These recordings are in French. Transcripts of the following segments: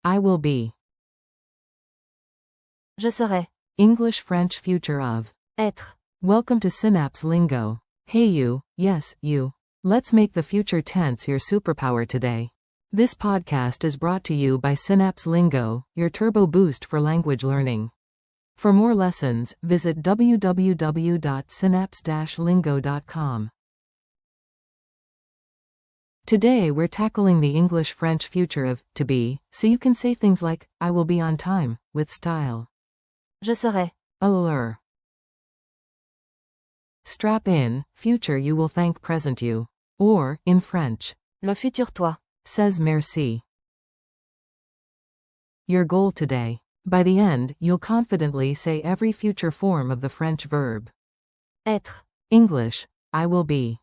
I will be. Je serai. English-French future of. Être. Welcome to Synapse Lingo. Hey you, yes, you. Let's make the future tense your superpower today. This podcast is brought to you by Synapse Lingo, your turbo boost for language learning. For more lessons, visit www.synapse-lingo.com. Today we're tackling the English-French future of to be, so you can say things like, I will be on time, with style. Je serai. Allure. Strap in, future you will thank present you. Or, in French, Le futur toi. says merci. Your goal today. By the end, you'll confidently say every future form of the French verb. Être. English, I will be.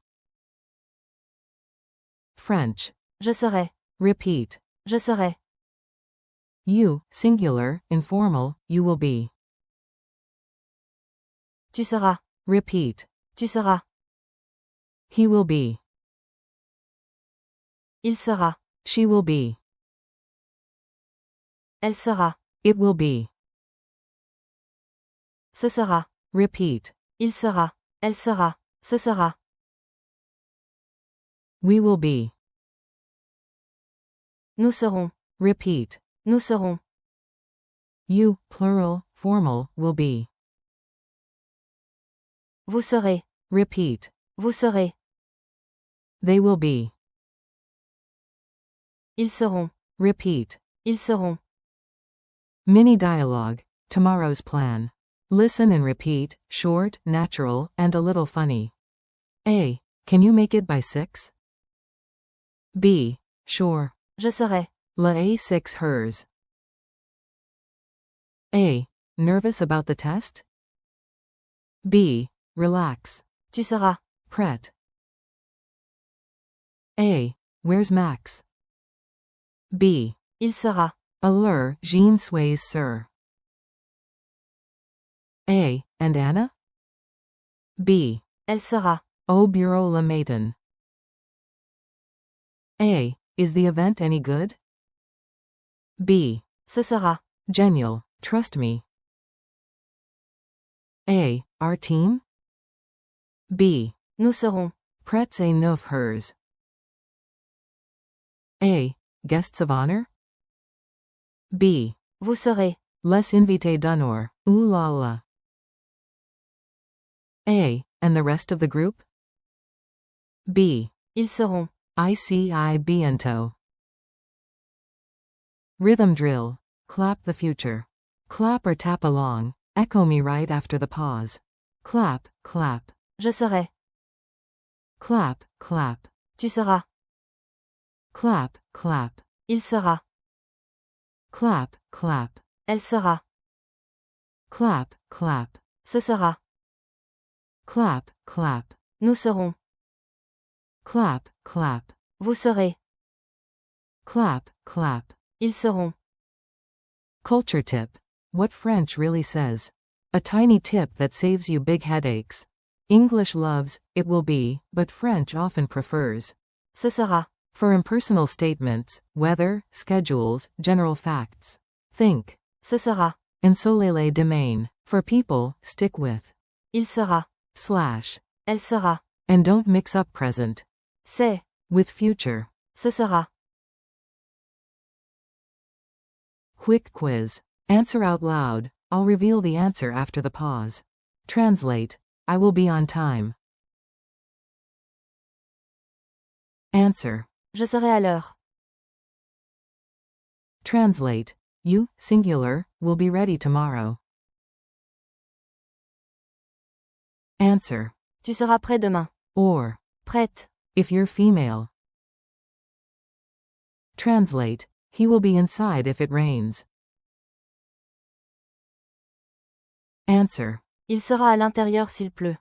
French, Je serai. repeat. Je serai. You, singular, informal, you will be. Tu seras. Repeat. Tu seras. He will be. Il sera. She will be. Elle sera. It will be. Ce sera. Repeat. Il sera. Elle sera. Ce sera. We will be. Nous serons. Repeat. Nous serons. You, plural, formal, will be. Vous serez. Repeat. Vous serez. They will be. Ils seront. Repeat. Ils seront. Mini dialogue. Tomorrow's plan. Listen and repeat, short, natural, and a little funny. A. Can you make it by 6? B. Sure. Je serai. La A6 hers. A. Nervous about the test? B. Relax. Tu seras. Prêt. A. Where's Max? B. Il sera. Allure, Jean sways sir. A. And Anna? B. Elle sera. Au bureau le matin. A. Is the event any good? B. Ce sera. Genial, trust me. A. Our team? B. Nous serons. Prêts et neuf hers. A. Guests of honor? B. Vous serez. Les invités d'honneur. Ooh la la. A. And the rest of the group? B. Ils seront. I bientôt. Rhythm drill. Clap the future. Clap or tap along. Echo me right after the pause. Clap, clap. Je serai. Clap, clap. Tu seras. Clap, clap. Il sera. Clap, clap. Elle sera. Clap, clap. Ce sera. Clap, clap. Nous serons. Clap, clap. Vous serez. Clap, clap. Ils seront. Culture tip. What French really says. A tiny tip that saves you big headaches. English loves, it will be, but French often prefers. Ce sera. For impersonal statements, weather, schedules, general facts. Think. Ce sera. Ensolele demain. For people, stick with. Il sera. Slash. Elle sera. And don't mix up present. C'est. With future. Ce sera. Quick quiz. Answer out loud. I'll reveal the answer after the pause. Translate. I will be on time. Answer. Je serai à l'heure. Translate. You, singular, will be ready tomorrow. Answer. Tu seras prêt demain. Or. Prête. If you're female. Translate. He will be inside if it rains. Answer. Il sera à l'intérieur s'il pleut.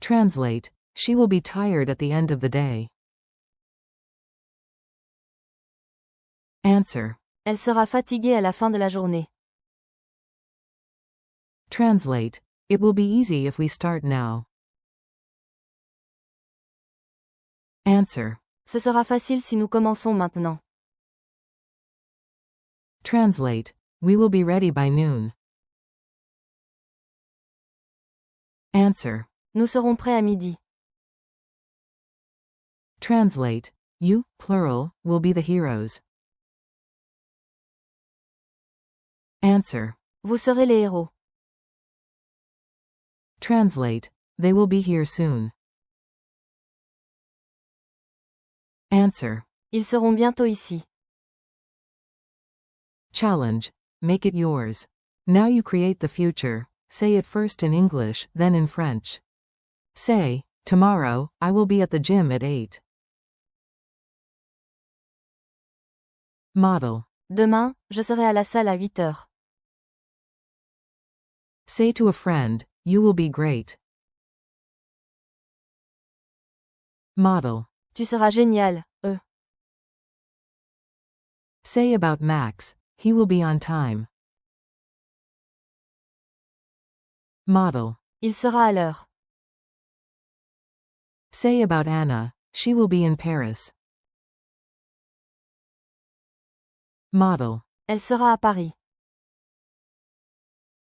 Translate. She will be tired at the end of the day. Answer. Elle sera fatiguée à la fin de la journée. Translate. It will be easy if we start now. Answer. Ce sera facile si nous commençons maintenant. Translate. We will be ready by noon. Answer. Nous serons prêts à midi. Translate. You, plural, will be the heroes. Answer. Vous serez les héros. Translate. They will be here soon. Answer. Ils seront bientôt ici. Challenge. Make it yours. Now you create the future. Say it first in English, then in French. Say, tomorrow, I will be at the gym at 8. Model. Demain, je serai à la salle à 8 heures. Say to a friend, you will be great. Model. Tu seras génial, Say about Max, he will be on time. Model. Il sera à l'heure. Say about Anna, she will be in Paris. Model. Elle sera à Paris.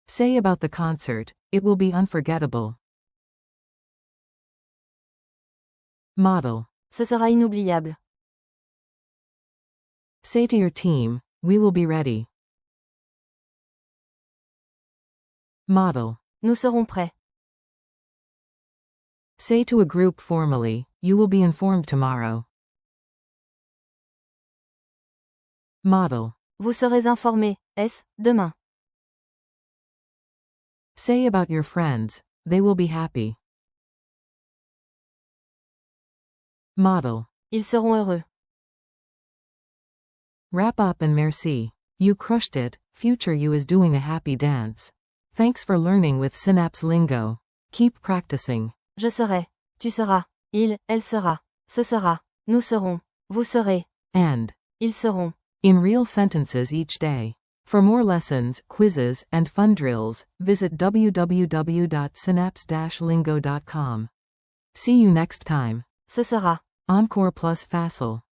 Say about the concert, it will be unforgettable. Model. Ce sera inoubliable. Say to your team, we will be ready. Model. Nous serons prêts. Say to a group formally, you will be informed tomorrow. Model. Vous serez informés, demain. Say about your friends, they will be happy. Model. Ils seront heureux. Wrap up and merci. You crushed it, future you is doing a happy dance. Thanks for learning with Synapse Lingo. Keep practicing. Je serai. Tu seras. Il, elle sera. Ce sera. Nous serons. Vous serez. And. Ils seront. In real sentences each day. For more lessons, quizzes, and fun drills, visit www.synapse-lingo.com. See you next time. Ce sera. Encore plus facile.